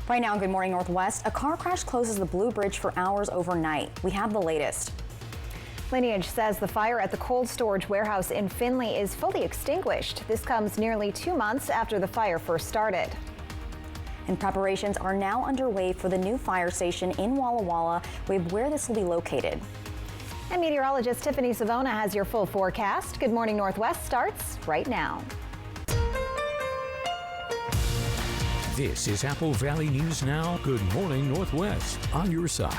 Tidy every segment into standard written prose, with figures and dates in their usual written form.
Right now, Good Morning Northwest, a car crash closes the Blue Bridge for hours overnight. We have the latest. Lineage says the fire at the cold storage warehouse in Findlay is fully extinguished. This comes nearly 2 months after the fire first started. And preparations are now underway for the new fire station in Walla Walla, with where this will be located. And meteorologist Tiffany Savona has your full forecast. Good Morning Northwest starts right now. This is Apple Valley News Now. Good Morning Northwest, on your side.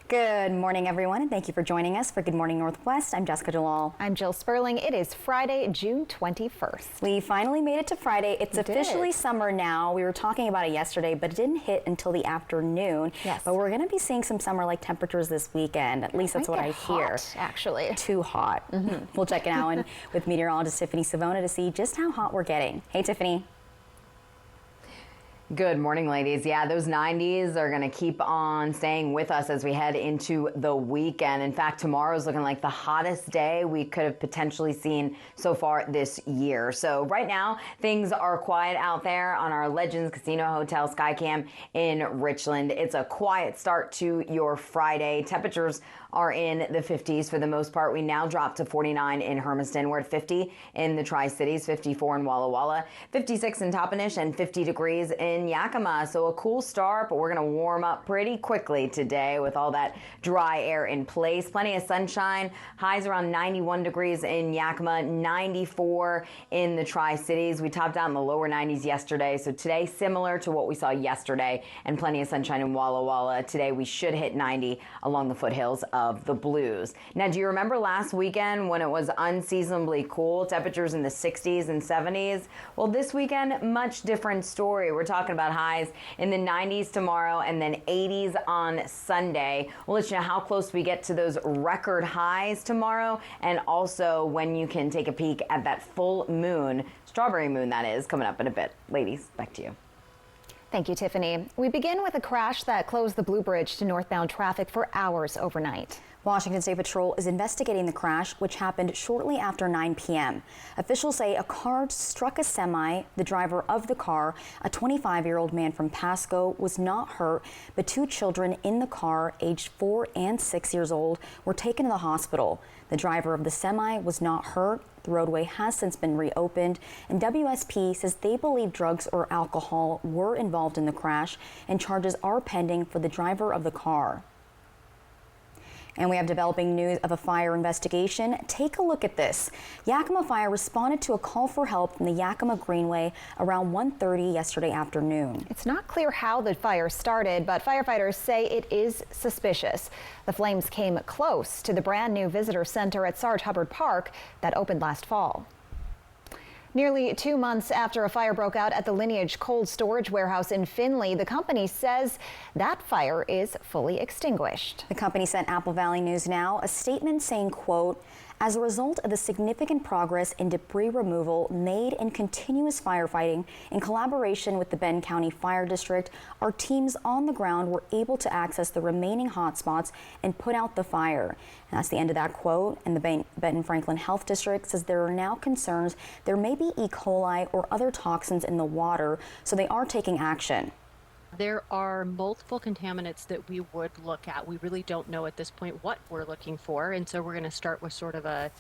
Good morning, everyone, and thank you for joining us for Good Morning Northwest. I'm Jessica Jalal. I'm Jill Sperling. It is Friday, June 21st. We finally made it to Friday. It's officially summer now. We were talking about it yesterday, but it didn't hit until the afternoon. Yes. But we're going to be seeing some summer-like temperatures this weekend. At least that's what I hear. Hot, actually. Too hot. We'll check it out with meteorologist Tiffany Savona to see just how hot we're getting. Hey, Tiffany. Good morning, ladies. Yeah, those 90s are going to keep on staying with us as we head into the weekend. In fact, tomorrow's looking like the hottest day we could have potentially seen so far this year. So right now, things are quiet out there on our Legends Casino Hotel Skycam in Richland. It's a quiet start to your Friday. Temperatures are in the 50s for the most part. We now drop to 49 in Hermiston. We're at 50 in the Tri-Cities, 54 in Walla Walla, 56 in Toppenish, and 50 degrees in Yakima. So a cool start, but we're going to warm up pretty quickly today with all that dry air in place. Plenty of sunshine. Highs around 91 degrees in Yakima, 94 in the Tri-Cities. We topped out in the lower 90s yesterday. So today, similar to what we saw yesterday, and plenty of sunshine in Walla Walla. Today, we should hit 90 along the foothills of the Blues. Now, do you remember last weekend when it was unseasonably cool, temperatures in the 60s and 70s? Well, this weekend, much different story. We're talking about highs in the 90s tomorrow and then 80s on Sunday. We'll let you know how close we get to those record highs tomorrow, and also when you can take a peek at that full moon, strawberry moon that is, coming up in a bit. Ladies, back to you. Thank you, Tiffany. We begin with a crash that closed the Blue Bridge to northbound traffic for hours overnight. Washington State Patrol is investigating the crash, which happened shortly after 9 p.m. Officials say a car struck a semi. The driver of the car, a 25-year-old man from Pasco, was not hurt, but 2 children in the car, aged 4 and 6 years old, were taken to the hospital. The driver of the semi was not hurt. The roadway has since been reopened, and WSP says they believe drugs or alcohol were involved in the crash, and charges are pending for the driver of the car. And we have developing news of a fire investigation. Take a look at this. Yakima Fire responded to a call for help from the Yakima Greenway around 1:30 yesterday afternoon. It's not clear how the fire started, but firefighters say it is suspicious. The flames came close to the brand new visitor center at Sarge Hubbard Park that opened last fall. Nearly 2 months after a fire broke out at the Lineage cold storage warehouse in Findlay, the company says that fire is fully extinguished. The company sent Apple Valley News Now a statement saying, quote, "As a result of the significant progress in debris removal made in continuous firefighting in collaboration with the Benton County Fire District, our teams on the ground were able to access the remaining hotspots and put out the fire." And that's the end of that quote. And the Benton Franklin Health District says there are now concerns there may be E. coli or other toxins in the water, so they are taking action. There are multiple contaminants that we would look at. We really don't know at this point what we're looking for, and so we're going to start with sort of a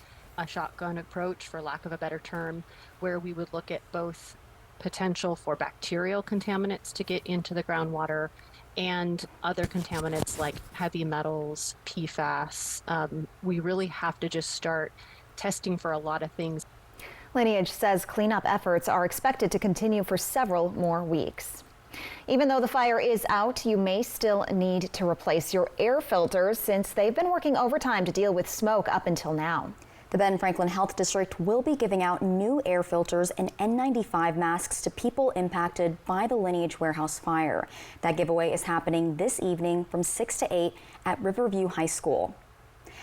shotgun approach, for lack of a better term, where we would look at both potential for bacterial contaminants to get into the groundwater and other contaminants like heavy metals, PFAS. We really have to just start testing for a lot of things. Lineage says cleanup efforts are expected to continue for several more weeks. Even though the fire is out, you may still need to replace your air filters since they've been working overtime to deal with smoke up until now. The Benton Franklin Health District will be giving out new air filters and N95 masks to people impacted by the Lineage warehouse fire. That giveaway is happening this evening from 6 to 8 at Riverview High School.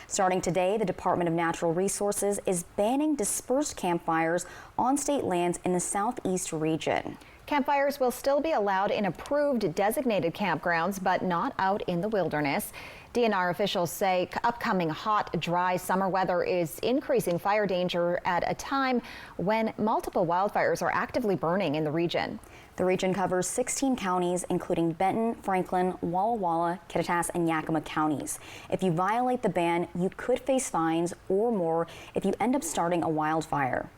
Starting today, the Department of Natural Resources is banning dispersed campfires on state lands in the southeast region. Campfires will still be allowed in approved designated campgrounds, but not out in the wilderness. DNR officials say upcoming hot, dry summer weather is increasing fire danger at a time when multiple wildfires are actively burning in the region. The region covers 16 counties, including Benton, Franklin, Walla Walla, Kittitas, and Yakima counties. If you violate the ban, you could face fines or more if you end up starting a wildfire.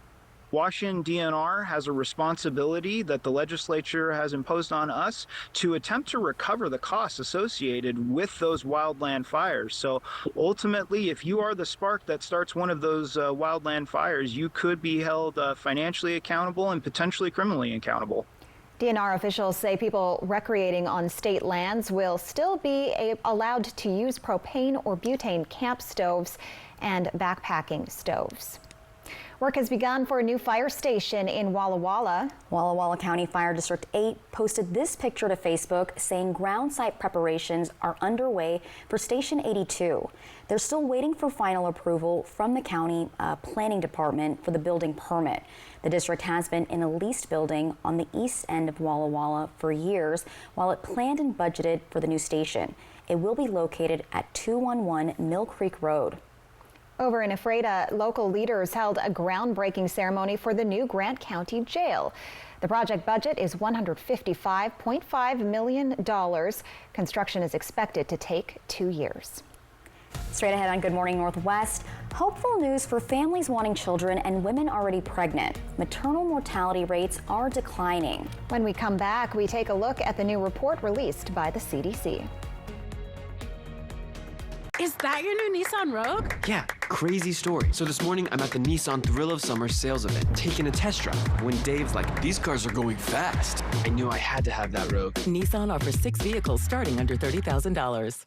Washington DNR has a responsibility that the legislature has imposed on us to attempt to recover the costs associated with those wildland fires. So ultimately, if you are the spark that starts one of those wildland fires, you could be held financially accountable and potentially criminally accountable. DNR officials say people recreating on state lands will still be allowed to use propane or butane camp stoves and backpacking stoves. Work has begun for a new fire station in Walla Walla. Walla Walla County Fire District 8 posted this picture to Facebook saying ground site preparations are underway for Station 82. They're still waiting for final approval from the county planning department for the building permit. The district has been in a leased building on the east end of Walla Walla for years while it planned and budgeted for the new station. It will be located at 211 Mill Creek Road. Over in Ephrata, local leaders held a groundbreaking ceremony for the new Grant County Jail. The project budget is $155.5 million. Construction is expected to take 2 years. Straight ahead on Good Morning Northwest, hopeful news for families wanting children and women already pregnant. Maternal mortality rates are declining. When we come back, we take a look at the new report released by the CDC. Is that your new Nissan Rogue? Yeah, crazy story. So this morning, I'm at the Nissan Thrill of Summer sales event, taking a test drive. When Dave's like, these cars are going fast, I knew I had to have that Rogue. Nissan offers 6 vehicles starting under $30,000.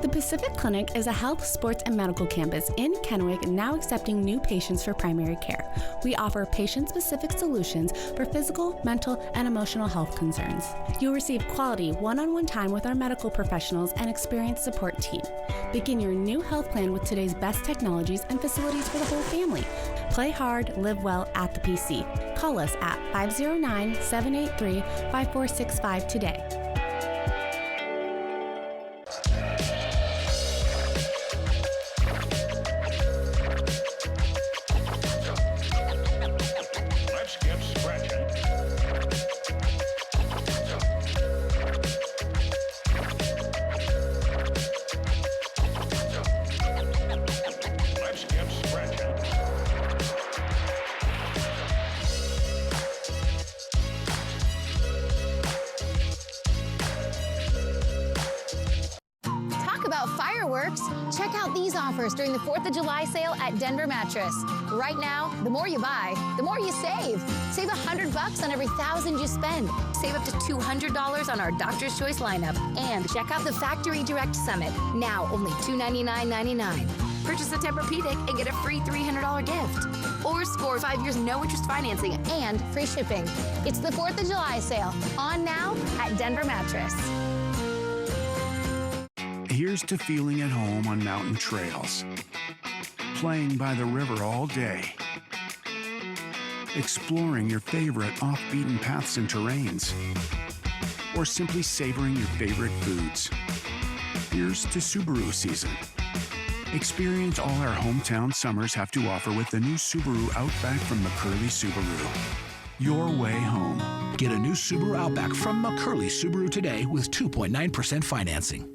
The Pacific Clinic is a health, sports, and medical campus in Kennewick now accepting new patients for primary care. We offer patient-specific solutions for physical, mental, and emotional health concerns. You'll receive quality one-on-one time with our medical professionals and experienced support team. Begin your new health plan with today's best technologies and facilities for the whole family. Play hard, live well at the PC. Call us at 509-783-5465 today. Fireworks. Check out these offers during the 4th of July sale at Denver Mattress. Right now, the more you buy, the more you save. Save $100 on every $1,000 you spend. Save up to $200 on our Doctor's Choice lineup. And check out the Factory Direct Summit. Now only $299.99. Purchase a Tempur-Pedic and get a free $300 gift. Or score 5 years no-interest financing and free shipping. It's the 4th of July sale. On now at Denver Mattress. Here's to feeling at home on mountain trails, playing by the river all day, exploring your favorite off-beaten paths and terrains, or simply savoring your favorite foods. Here's to Subaru season. Experience all our hometown summers have to offer with the new Subaru Outback from McCurley Subaru. Your way home. Get a new Subaru Outback from McCurley Subaru today with 2.9% financing.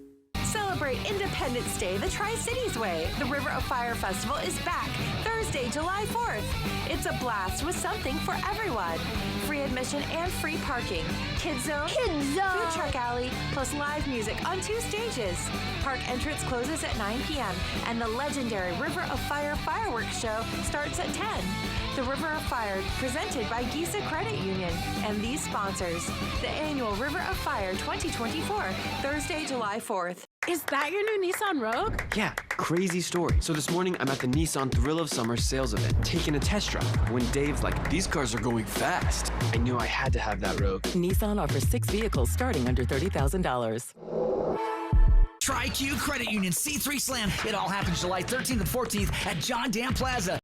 Celebrate Independence Day the Tri-Cities way. The River of Fire Festival is back Thursday, July 4th. It's a blast with something for everyone. Free admission and free parking. Kids Zone, Food Truck Alley, plus live music on 2 stages. Park entrance closes at 9 p.m. and the legendary River of Fire fireworks show starts at 10. The River of Fire, presented by Giza Credit Union and these sponsors. The annual River of Fire 2024, Thursday, July 4th. Is that your new Nissan Rogue? Yeah, crazy story. So this morning, I'm at the Nissan Thrill of Summer sales event, taking a test drive. When Dave's like, these cars are going fast, I knew I had to have that Rogue. Nissan offers 6 vehicles starting under $30,000. Tri-Q Credit Union C3 Slam. It all happens July 13th and 14th at John Dam Plaza.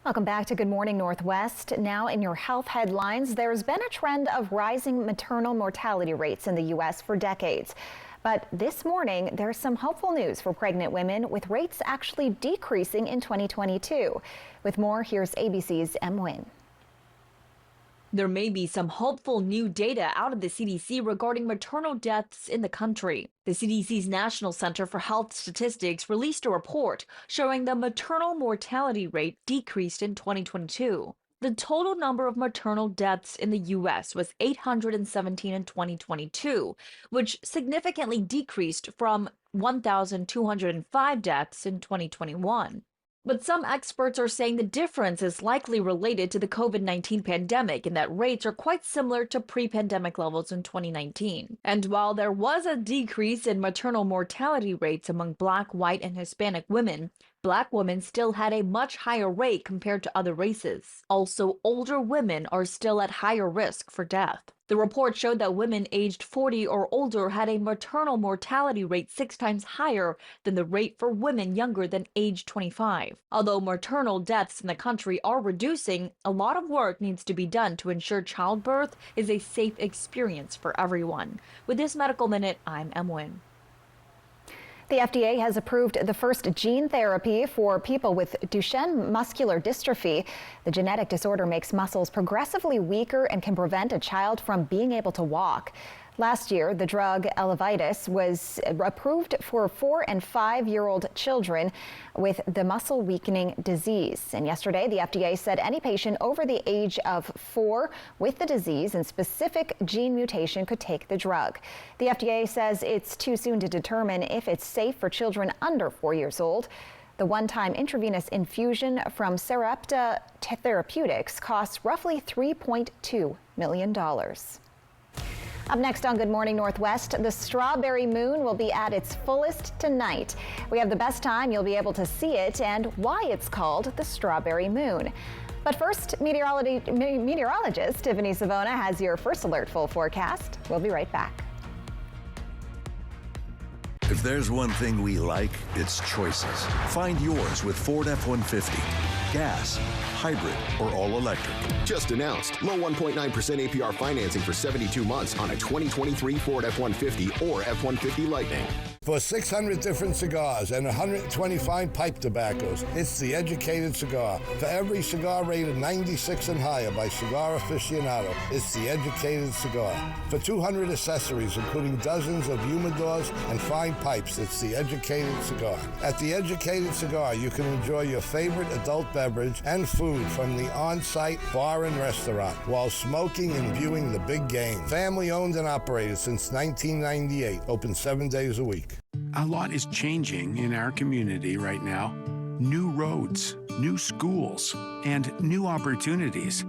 Welcome back to Good Morning Northwest. Now in your health headlines, there's been a trend of rising maternal mortality rates in the U.S. for decades. But this morning, there's some hopeful news for pregnant women, with rates actually decreasing in 2022. With more, here's ABC's Em Nguyen. There may be some hopeful new data out of the CDC regarding maternal deaths in the country. The CDC's National Center for Health Statistics released a report showing the maternal mortality rate decreased in 2022. The total number of maternal deaths in the U.S. was 817 in 2022, which significantly decreased from 1,205 deaths in 2021. But some experts are saying the difference is likely related to the COVID-19 pandemic and that rates are quite similar to pre-pandemic levels in 2019. And while there was a decrease in maternal mortality rates among Black, white, and Hispanic women, Black women still had a much higher rate compared to other races. Also, older women are still at higher risk for death. The report showed that women aged 40 or older had a maternal mortality rate 6 times higher than the rate for women younger than age 25. Although maternal deaths in the country are reducing, a lot of work needs to be done to ensure childbirth is a safe experience for everyone. With this Medical Minute, I'm Em Nguyen. The FDA has approved the first gene therapy for people with Duchenne muscular dystrophy. The genetic disorder makes muscles progressively weaker and can prevent a child from being able to walk. Last year, the drug Elevidys was approved for 4- and 5-year-old children with the muscle weakening disease. And yesterday, the FDA said any patient over the age of 4 with the disease and specific gene mutation could take the drug. The FDA says it's too soon to determine if it's safe for children under 4 years old. The one-time intravenous infusion from Sarepta Therapeutics costs roughly $3.2 million. Up next on Good Morning Northwest, the strawberry moon will be at its fullest tonight. We have the best time you'll be able to see it and why it's called the strawberry moon. But first, meteorologist Tiffany Savona has your first alert full forecast. We'll be right back. If there's one thing we like, it's choices. Find yours with Ford F-150. Gas, hybrid, or all-electric. Just announced low 1.9% APR financing for 72 months on a 2023 Ford F-150 or F-150 Lightning. For 600 different cigars and 125 pipe tobaccos, it's The Educated Cigar. For every cigar rated 96 and higher by Cigar Aficionado, it's The Educated Cigar. For 200 accessories, including dozens of humidors and fine pipes, it's The Educated Cigar. At The Educated Cigar, you can enjoy your favorite adult beverage and food from the on-site bar and restaurant while smoking and viewing the big game. Family owned and operated since 1998, open 7 days a week. A lot is changing in our community right now. New roads, new schools, and new opportunities.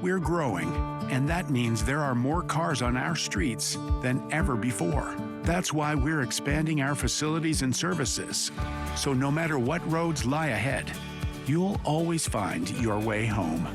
We're growing, and that means there are more cars on our streets than ever before. That's why we're expanding our facilities and services. So no matter what roads lie ahead, you'll always find your way home.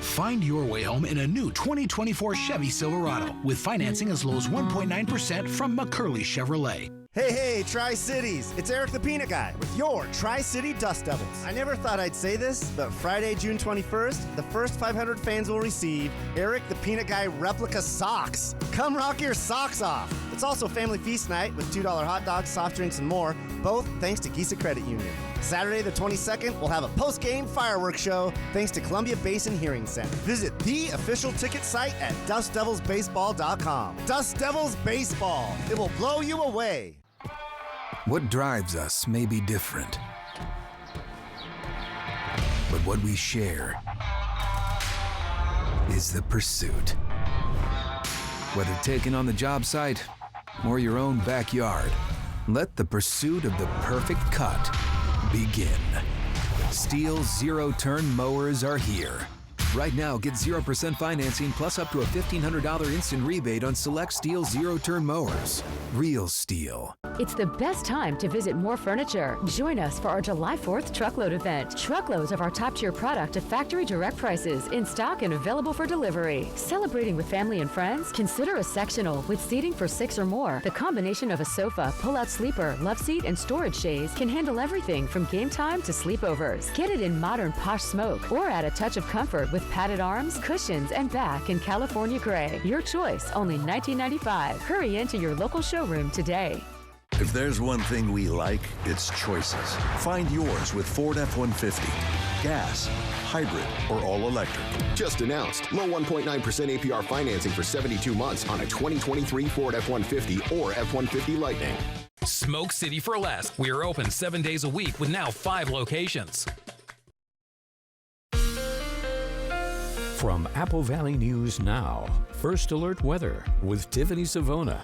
Find your way home in a new 2024 Chevy Silverado with financing as low as 1.9% from McCurley Chevrolet. Hey, Tri-Cities! It's Eric the Peanut Guy with your Tri-City Dust Devils. I never thought I'd say this, but Friday, June 21st, the first 500 fans will receive Eric the Peanut Guy replica socks. Come rock your socks off! It's also Family Feast Night with $2 hot dogs, soft drinks, and more, both thanks to Gisa Credit Union. Saturday the 22nd, we'll have a post-game fireworks show thanks to Columbia Basin Hearing Center. Visit the official ticket site at DustDevilsBaseball.com. Dust Devils Baseball. It will blow you away. What drives us may be different, but what we share is the pursuit. Whether taken on the job site or your own backyard, let the pursuit of the perfect cut begin. Steel zero-turn mowers are here. Right now, get 0% financing plus up to a $1,500 instant rebate on select Steel zero-turn mowers. Real Steel. It's the best time to visit More Furniture. Join us for our July 4th truckload event. Truckloads of our top-tier product at factory direct prices, in stock and available for delivery. Celebrating with family and friends? Consider a sectional with seating for 6 or more. The combination of a sofa, pull-out sleeper, love seat, and storage chaise can handle everything from game time to sleepovers. Get it in modern posh smoke or add a touch of comfort with padded arms, cushions, and back in California gray. Your choice, only $19.95. Hurry into your local showroom today. If there's one thing we like, it's choices. Find yours with Ford F-150. Gas, hybrid, or all-electric. Just announced. Low 1.9% APR financing for 72 months on a 2023 Ford F-150 or F-150 Lightning. Smoke City for Less. We are open 7 days a week with now 5 locations. From Apple Valley News Now, First Alert Weather with Tiffany Savona.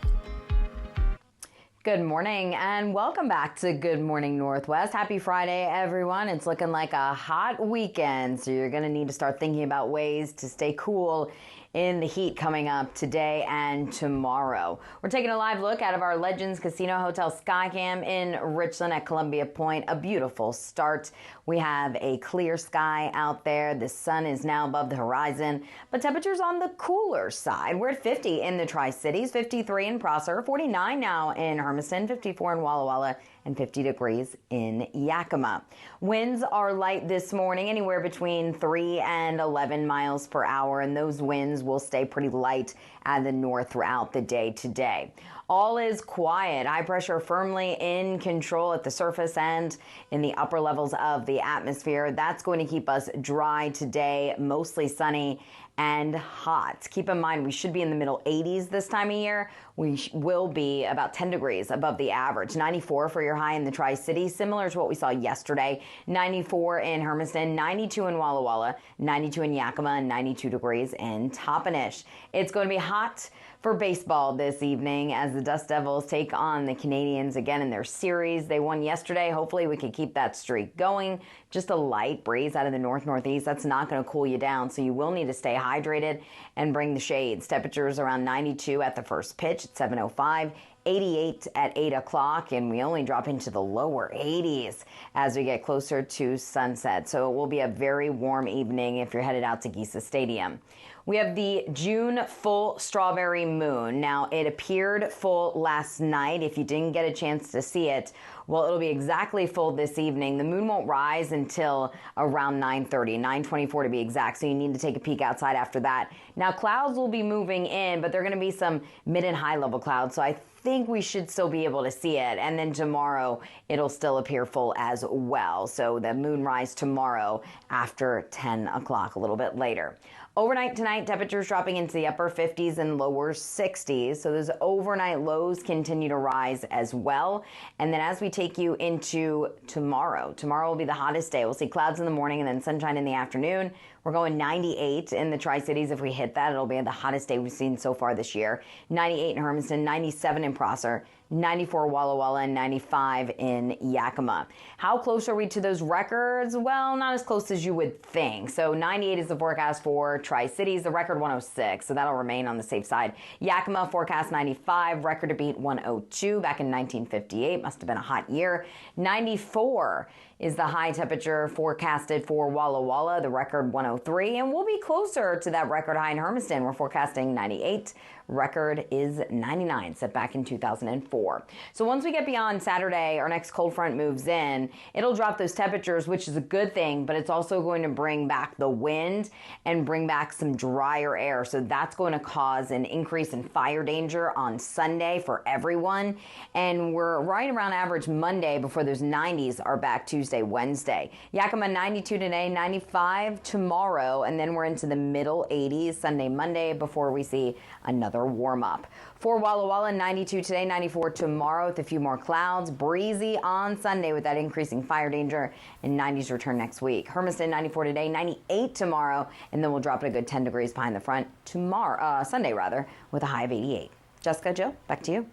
Good morning and welcome back to Good Morning Northwest. Happy Friday, everyone. It's looking like a hot weekend, so you're going to need to start thinking about ways to stay cool in the heat coming up today and tomorrow. We're taking a live look out of our Legends Casino Hotel Skycam in Richland at Columbia Point. A beautiful start. We have a clear sky out there. The sun is now above the horizon, but temperatures on the cooler side. We're at 50 in the Tri-Cities, 53 in Prosser, 49 now in Hermiston, 54 in Walla Walla, and 50 degrees in Yakima. Winds are light this morning, anywhere between 3 and 11 miles per hour, and those winds will stay pretty light at the north throughout the day today. All is quiet. High pressure firmly in control at the surface and in the upper levels of the atmosphere. That's going to keep us dry today, mostly sunny and hot. Keep in mind, we should be in the middle 80s this time of year. We will be about 10 degrees above the average. 94 for your high in the Tri-Cities, similar to what we saw yesterday. 94 in Hermiston, 92 in Walla Walla, 92 in Yakima, and 92 degrees in Toppenish. It's going to be hot for baseball this evening as the Dust Devils take on the Canadians again in their series. They won yesterday. Hopefully we can keep that streak going. Just a light breeze out of the north-northeast. That's not going to cool you down, so you will need to stay hydrated and bring the shades. Temperatures around 92 at the first pitch at 7:05. 88 at 8 o'clock, and we only drop into the lower 80s as we get closer to sunset. So it will be a very warm evening if you're headed out to Giesa Stadium. We have the June full strawberry moon. Now, it appeared full last night. If you didn't get a chance to see it, well, it'll be exactly full this evening. The moon won't rise until around 9:30, 9:24 to be exact, so you need to take a peek outside after that. Now, clouds will be moving in, but they're going to be some mid and high level clouds, so I think we should still be able to see it. And then tomorrow, it'll still appear full as well. So the moon rise tomorrow after 10 o'clock, a little bit later. Overnight tonight, temperatures dropping into the upper 50s and lower 60s. So those overnight lows continue to rise as well. And then as we take you into tomorrow will be the hottest day. We'll see clouds in the morning and then sunshine in the afternoon. We're going 98 in the Tri-Cities. If we hit that, it'll be the hottest day we've seen so far this year. 98 in Hermiston, 97 in Prosser, 94 Walla Walla, and 95 in Yakima. How close are we to those records? Well, not as close as you would think. So 98 is the forecast for Tri-Cities, the record 106, so that'll remain on the safe side. Yakima forecast 95, record to beat 102 back in 1958. Must have been a hot year. 94 is the high temperature forecasted for Walla Walla, the record 103, and we'll be closer to that record high in Hermiston. We're forecasting 98. Record is 99, set back in 2004. So once we get beyond Saturday, our next cold front moves in, it'll drop those temperatures, which is a good thing, but it's also going to bring back the wind and bring back some drier air. So that's going to cause an increase in fire danger on Sunday for everyone. And we're right around average Monday before those 90s are back Tuesday, Wednesday. Yakima 92 today, 95 tomorrow, and then we're into the middle 80s Sunday, Monday before we see another warm up. For Walla Walla, 92 today, 94 tomorrow with a few more clouds. Breezy on Sunday with that increasing fire danger, and 90s return next week. Hermiston, 94 today, 98 tomorrow, and then we'll drop it a good 10 degrees behind the front tomorrow, Sunday rather, with a high of 88. Jessica, Joe, back to you.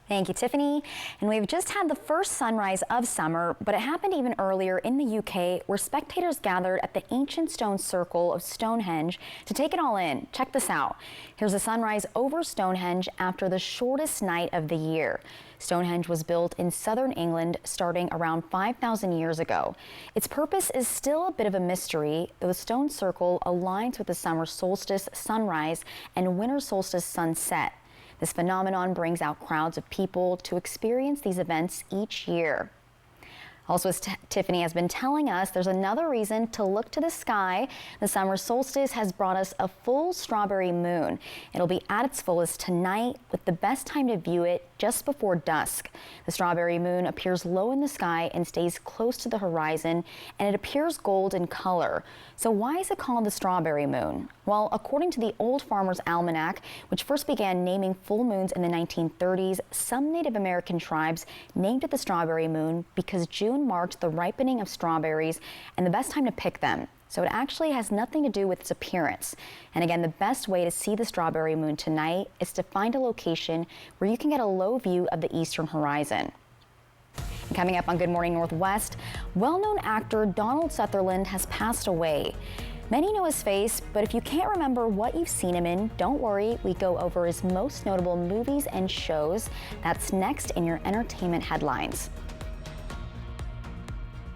Thank you, Tiffany. And we've just had the first sunrise of summer, but it happened even earlier in the UK, where spectators gathered at the ancient stone circle of Stonehenge to take it all in. Check this out. Here's a sunrise over Stonehenge after the shortest night of the year. Stonehenge was built in southern England starting around 5,000 years ago. Its purpose is still a bit of a mystery, though the stone circle aligns with the summer solstice sunrise and winter solstice sunset. This phenomenon brings out crowds of people to experience these events each year. Also, as Tiffany has been telling us, there's another reason to look to the sky. The summer solstice has brought us a full strawberry moon. It'll be at its fullest tonight, with the best time to view it just before dusk. The strawberry moon appears low in the sky and stays close to the horizon, and it appears gold in color. So why is it called the strawberry moon? Well, according to the Old Farmer's Almanac, which first began naming full moons in the 1930s, some Native American tribes named it the strawberry moon because June marked the ripening of strawberries and the best time to pick them. So it actually has nothing to do with its appearance. And again, the best way to see the strawberry moon tonight is to find a location where you can get a low view of the eastern horizon. And coming up on Good Morning Northwest, well-known actor Donald Sutherland has passed away. Many know his face, but if you can't remember what you've seen him in, don't worry, we go over his most notable movies and shows. That's next in your entertainment headlines.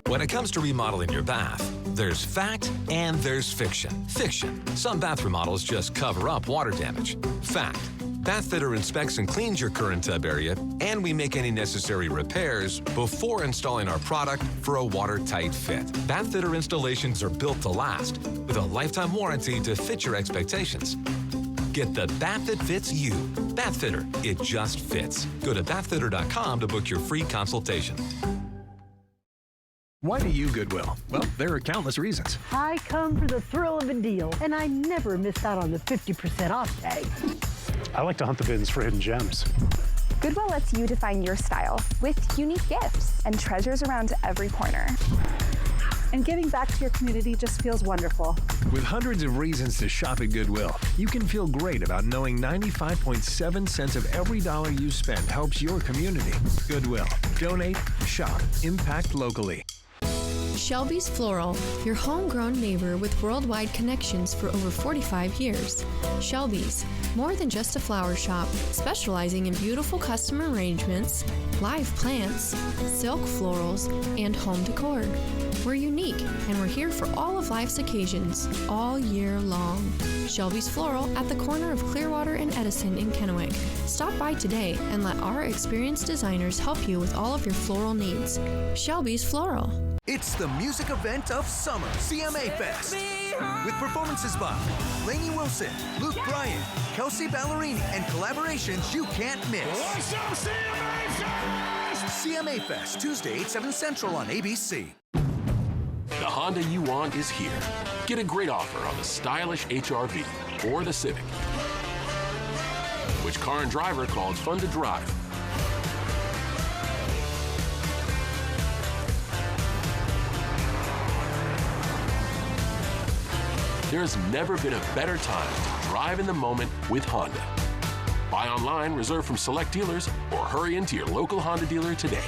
When it comes to remodeling your bath, there's fact and there's fiction. Fiction. Some bath remodels just cover up water damage. Fact. Bathfitter inspects and cleans your current tub area, and we make any necessary repairs before installing our product for a watertight fit. Bathfitter installations are built to last, with a lifetime warranty to fit your expectations. Get the bath that fits you. Bathfitter. It just fits. Go to bathfitter.com to book your free consultation. Why do you Goodwill? Well, there are countless reasons. I come for the thrill of a deal, and I never miss out on the 50% off tag. I like to hunt the bins for hidden gems. Goodwill lets you define your style with unique gifts and treasures around every corner. And giving back to your community just feels wonderful. With hundreds of reasons to shop at Goodwill, you can feel great about knowing 95.7 cents of every dollar you spend helps your community. Goodwill. Donate, shop, impact locally. Shelby's Floral, your homegrown neighbor with worldwide connections for over 45 years. Shelby's, more than just a flower shop, specializing in beautiful custom arrangements, live plants, silk florals, and home decor. We're unique, and we're here for all of life's occasions, all year long. Shelby's Floral at the corner of Clearwater and Edison in Kennewick. Stop by today and let our experienced designers help you with all of your floral needs. Shelby's Floral. It's the music event of summer, CMA Fest. With performances by Lainey Wilson, Luke Bryan, Kelsey Ballerini, and collaborations you can't miss. CMA Fest, Tuesday, 8/7 Central on ABC. The Honda you want is here. Get a great offer on the stylish HR-V or the Civic. Which car and driver called fun to drive? There's never been a better time to drive in the moment with Honda. Buy online, reserve from select dealers, or hurry into your local Honda dealer today.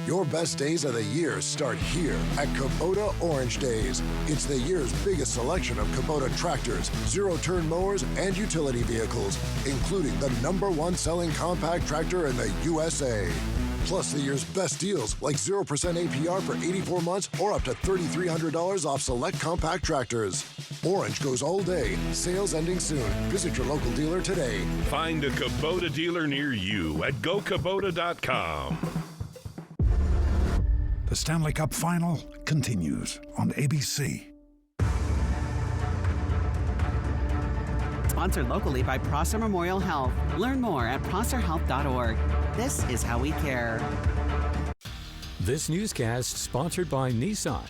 Your best days of the year start here at Kubota Orange Days. It's the year's biggest selection of Kubota tractors, zero-turn mowers, and utility vehicles, including the #1 selling compact tractor in the USA. Plus the year's best deals, like 0% APR for 84 months or up to $3,300 off select compact tractors. Orange goes all day. Sales ending soon. Visit your local dealer today. Find a Kubota dealer near you at gokubota.com. The Stanley Cup Final continues on ABC. Sponsored locally by Prosser Memorial Health. Learn more at prosserhealth.org. This is how we care. This newscast sponsored by Nissan.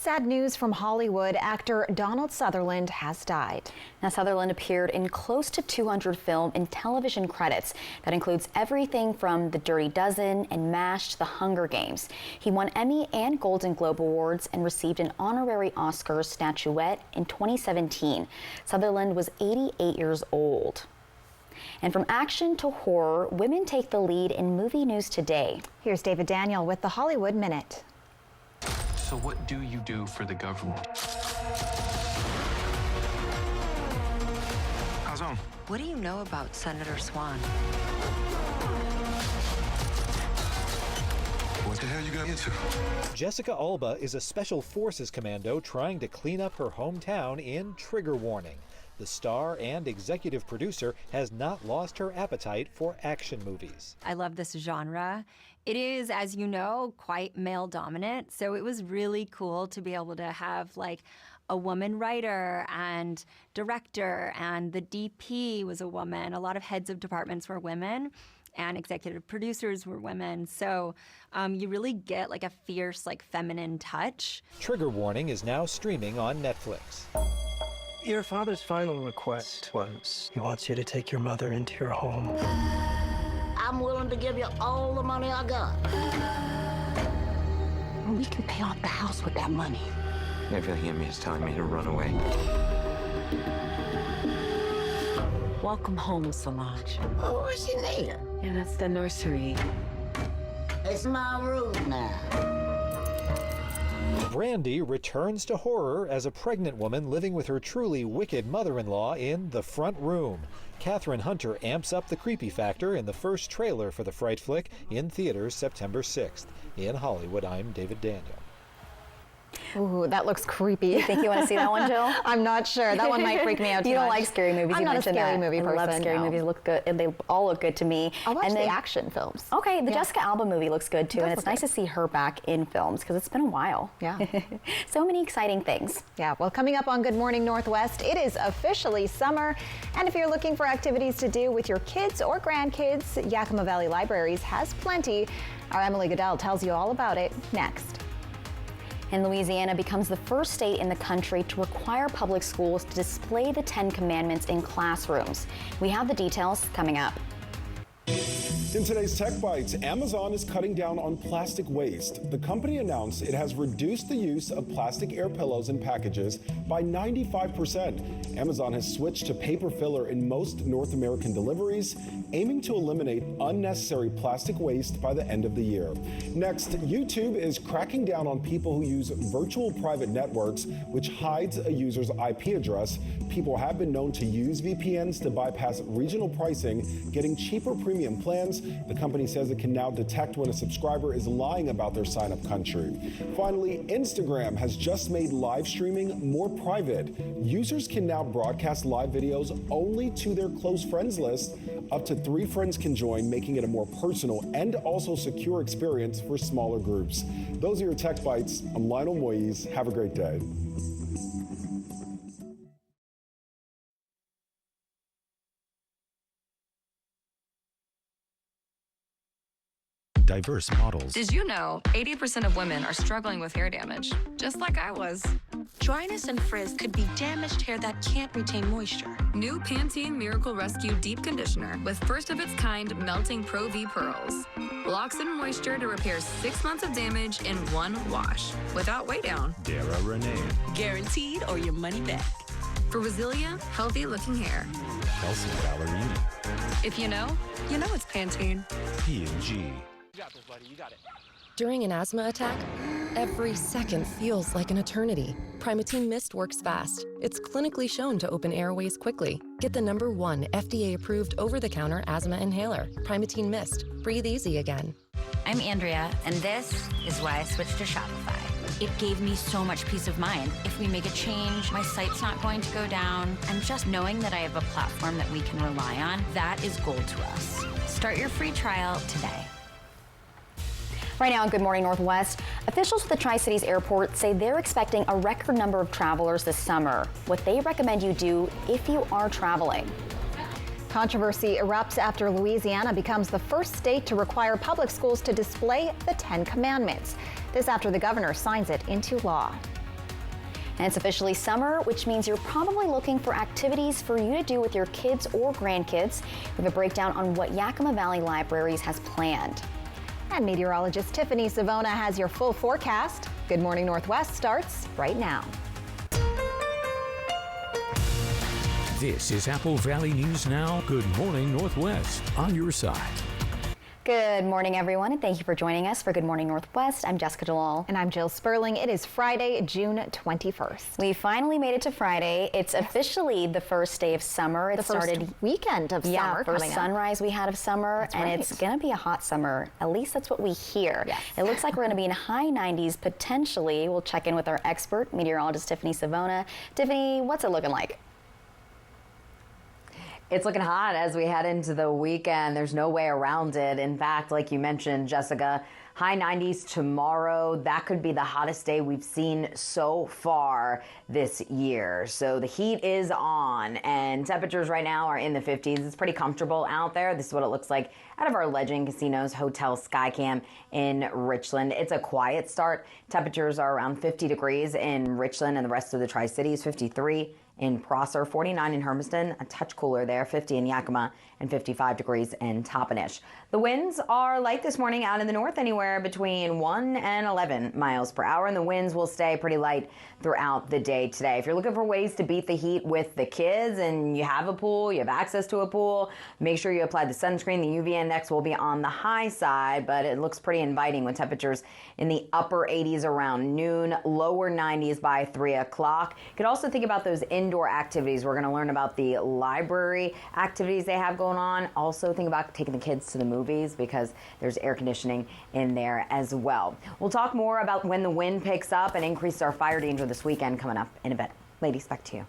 Sad news from Hollywood. Actor Donald Sutherland has died. Now, Sutherland appeared in close to 200 film and television credits. That includes everything from The Dirty Dozen and MASH to The Hunger Games. He won Emmy and Golden Globe Awards and received an honorary Oscar statuette in 2017. Sutherland was 88 years old. And from action to horror, women take the lead in movie news today. Here's David Daniel with the Hollywood Minute. So what do you do for the government? How's home? What do you know about Senator Swan? What the hell you got into? Jessica Alba is a special forces commando trying to clean up her hometown in Trigger Warning. The star and executive producer has not lost her appetite for action movies. I love this genre. It is, as you know, quite male dominant, so it was really cool to be able to have like a woman writer and director, and the DP was a woman. A lot of heads of departments were women, and executive producers were women. So you really get like a fierce, like feminine touch. Trigger Warning is now streaming on Netflix. Your father's final request was he wants you to take your mother into your home. I'm willing to give you all the money I got. We can pay off the house with that money. I feel like Amy is telling me to run away. Welcome home, Solange. Oh, what's your name? Yeah, that's the nursery. It's my room now. Brandy returns to horror as a pregnant woman living with her truly wicked mother-in-law in The Front Room. Katherine Hunter amps up the creepy factor in the first trailer for the fright flick in theaters September 6th. In Hollywood, I'm David Daniel. Ooh, that looks creepy. You think you want to see that one, Jill? I'm not sure. That one might freak me out too You don't much. like scary movies. I'm you not a mentioned scary that. movie person. I love scary movies. Look good, and they all look good to me. I watch and the action films. Okay, the Yeah. Jessica Alba movie looks good too, and it's nice to see her back in films because it's been a while. Yeah. So many exciting things. Yeah, well, coming up on Good Morning Northwest, it is officially summer. And if you're looking for activities to do with your kids or grandkids, Yakima Valley Libraries has plenty. Our Emily Goodell tells you all about it next. And Louisiana becomes the first state in the country to require public schools to display the 10 Commandments in classrooms. We have the details coming up. In today's Tech Bites, Amazon is cutting down on plastic waste. The company announced it has reduced the use of plastic air pillows in packages by 95%. Amazon has switched to paper filler in most North American deliveries, aiming to eliminate unnecessary plastic waste by the end of the year. Next, YouTube is cracking down on people who use virtual private networks, which hides a user's IP address. People have been known to use VPNs to bypass regional pricing, getting cheaper premium plans. The company says it can now detect when a subscriber is lying about their sign-up country. Finally, Instagram has just made live streaming more private. Users can now broadcast live videos only to their close friends list. Up to 3 friends can join, making it a more personal and also secure experience for smaller groups. Those are your Tech Bites. I'm Lionel Moyes. Have a great day. Diverse models. Did you know 80% of women are struggling with hair damage? Just like I was. Dryness and frizz could be damaged hair that can't retain moisture. New Pantene Miracle Rescue Deep Conditioner with first-of-its-kind melting Pro V pearls. Locks in moisture to repair 6 months of damage in one wash without weigh down. Dara Renee. Guaranteed or your money back. For resilient, healthy-looking hair. Kelsey Ballerini. If you know it's Pantene. P&G. You got this, buddy. You got it. During an asthma attack, every second feels like an eternity. Primatene Mist works fast. It's clinically shown to open airways quickly. Get the #1 FDA-approved over-the-counter asthma inhaler, Primatene Mist. Breathe easy again. I'm Andrea, and this is why I switched to Shopify. It gave me so much peace of mind. If we make a change, my site's not going to go down. And just knowing that I have a platform that we can rely on, that is gold to us. Start your free trial today. Right now on Good Morning Northwest, officials at the Tri-Cities Airport say they're expecting a record number of travelers this summer. What they recommend you do if you are traveling. Controversy erupts after Louisiana becomes the first state to require public schools to display the 10 Commandments. This after the governor signs it into law. And it's officially summer, which means you're probably looking for activities for you to do with your kids or grandkids. We have a breakdown on what Yakima Valley Libraries has planned. And meteorologist Tiffany Savona has your full forecast. Good Morning Northwest starts right now. This is Apple Valley News Now. Good morning, Northwest. On your side. Good morning, everyone, and thank you for joining us for Good Morning Northwest. I'm Jessica Jalal. And I'm Jill Sperling. It is Friday, June 21st. We finally made it to Friday. It's officially the first day of summer. It started weekend of summer. First sunrise we had of summer. That's and right. It's going to be a hot summer. At least that's what we hear. Yes. It looks like we're going to be in high 90s potentially. We'll check in with our expert, meteorologist Tiffany Savona. Tiffany, what's it looking like? It's looking hot as we head into the weekend. There's no way around it. In fact, like you mentioned, Jessica, high 90s tomorrow. That could be the hottest day we've seen so far this year. So the heat is on, and temperatures right now are in the 50s. It's pretty comfortable out there. This is what it looks like out of our Legend Casinos Hotel Skycam in Richland. It's a quiet start. Temperatures are around 50 degrees in Richland, and the rest of the Tri-Cities, 53 in Prosser, 49 in Hermiston, a touch cooler there, 50 in Yakima, and 55 degrees in Toppenish. The winds are light this morning out in the north, anywhere between 1 and 11 miles per hour, and the winds will stay pretty light throughout the day today. If you're looking for ways to beat the heat with the kids and you have a pool, you have access to a pool, make sure you apply the sunscreen. The UV index will be on the high side, but it looks pretty inviting with temperatures in the upper 80s around noon, lower 90s by 3 o'clock. You could also think about those indoor activities. We're going to learn about the library activities they have going on. Also think about taking the kids to the movies because there's air conditioning in there as well. We'll talk more about when the wind picks up and increase our fire danger this weekend coming up in a bit. Ladies, back to you.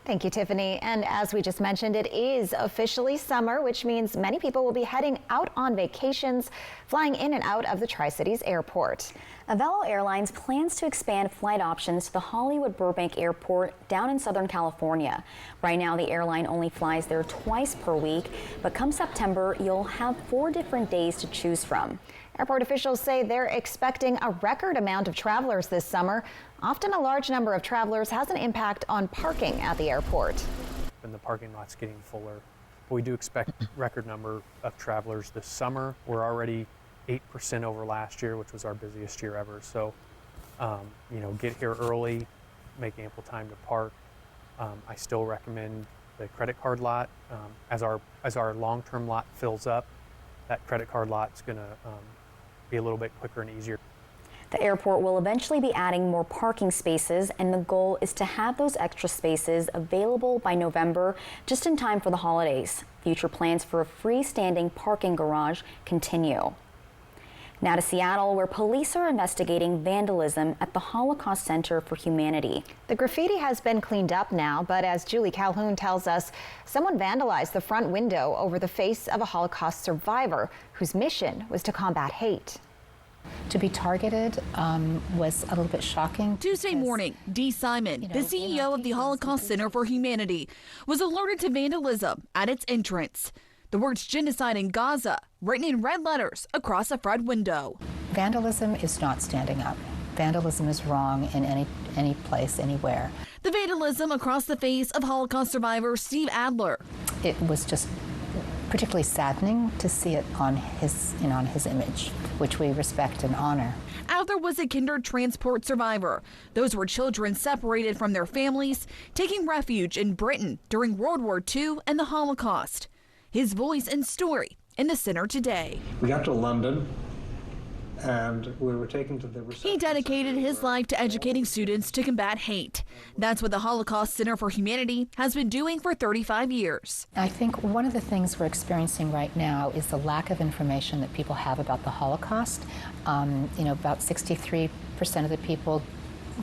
Thank you, Tiffany. And as we just mentioned, it is officially summer, which means many people will be heading out on vacations, flying in and out of the Tri-Cities airport. Avelo Airlines plans to expand flight options to the Hollywood Burbank Airport down in Southern California. Right now, the airline only flies there twice per week, but come September, you'll have 4 different days to choose from. Airport officials say they're expecting a record amount of travelers this summer. Often a large number of travelers has an impact on parking at the airport. And the parking lot's getting fuller. But we do expect record number of travelers this summer. We're already 8% over last year, which was our busiest year ever. So, get here early, make ample time to park. I still recommend the credit card lot. As our long-term lot fills up, that credit card lot's going to be a little bit quicker and easier. The airport will eventually be adding more parking spaces, and the goal is to have those extra spaces available by November, just in time for the holidays. Future plans for a freestanding parking garage continue. Now to Seattle, where police are investigating vandalism at the Holocaust Center for Humanity. The graffiti has been cleaned up now, but as Julie Calhoun tells us, someone vandalized the front window over the face of a Holocaust survivor whose mission was to combat hate. To be targeted was a little bit shocking. Tuesday morning, Dee Simon, the CEO of the Holocaust Center for Humanity, was alerted to vandalism at its entrance. The words genocide in Gaza written in red letters across the front window. Vandalism is not standing up. Vandalism is wrong in any place, anywhere. The vandalism across the face of Holocaust survivor Steve Adler. It was just particularly saddening to see it on his image, which we respect and honor. Adler was a kinder transport survivor. Those were children separated from their families, taking refuge in Britain during World War II and the Holocaust. His voice and story in the center today. We got to London and we were taken to the reception. He dedicated his life to educating students to combat hate. That's what the Holocaust Center for Humanity has been doing for 35 years. I think one of the things we're experiencing right now is the lack of information that people have about the Holocaust. About 63% of the people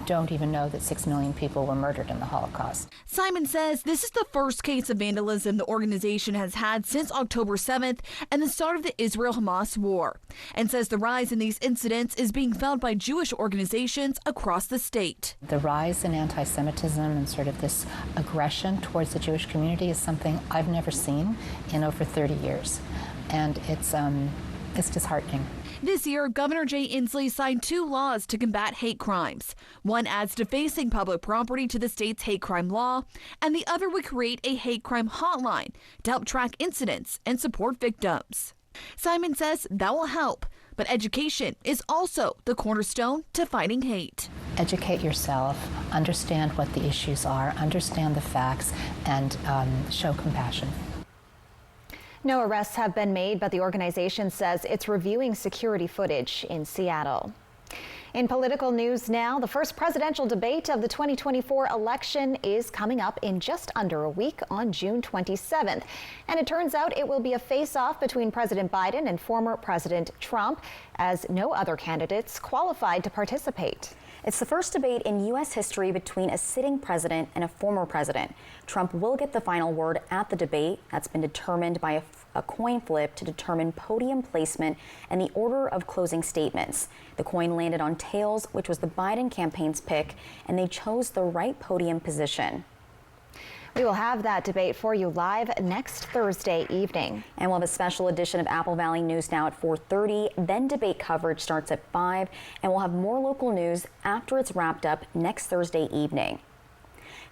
don't even know that 6 million people were murdered in the Holocaust. Simon says this is the first case of vandalism the organization has had since October 7th and the start of the Israel-Hamas war, and says the rise in these incidents is being felt by Jewish organizations across the state. The rise in anti-Semitism and sort of this aggression towards the Jewish community is something I've never seen in over 30 years, and it's disheartening. This year, Governor Jay Inslee signed 2 laws to combat hate crimes. One adds defacing public property to the state's hate crime law, and the other would create a hate crime hotline to help track incidents and support victims. Simon says that will help, but education is also the cornerstone to fighting hate. Educate yourself, understand what the issues are, understand the facts, and show compassion. No arrests have been made, but the organization says it's reviewing security footage in Seattle. In political news now, the first presidential debate of the 2024 election is coming up in just under a week on June 27th. And it turns out it will be a face-off between President Biden and former President Trump, as no other candidates qualified to participate. It's the first debate in U.S. history between a sitting president and a former president. Trump will get the final word at the debate. That's been determined by a coin flip to determine podium placement and the order of closing statements. The coin landed on tails, which was the Biden campaign's pick, and they chose the right podium position. We will have that debate for you live next Thursday evening. And we'll have a special edition of Apple Valley News now at 4:30. Then debate coverage starts at 5, and we'll have more local news after it's wrapped up next Thursday evening.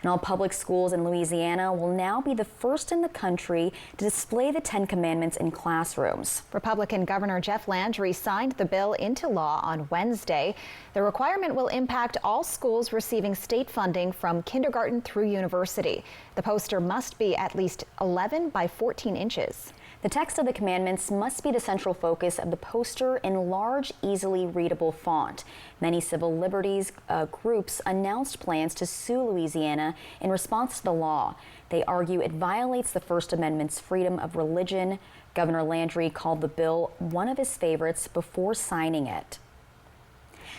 And all public schools in Louisiana will now be the first in the country to display the 10 Commandments in classrooms. Republican Governor Jeff Landry signed the bill into law on Wednesday. The requirement will impact all schools receiving state funding from kindergarten through university. The poster must be at least 11 by 14 inches. The text of the commandments must be the central focus of the poster in large, easily readable font. Many civil liberties groups announced plans to sue Louisiana in response to the law. They argue it violates the First Amendment's freedom of religion. Governor Landry called the bill one of his favorites before signing it.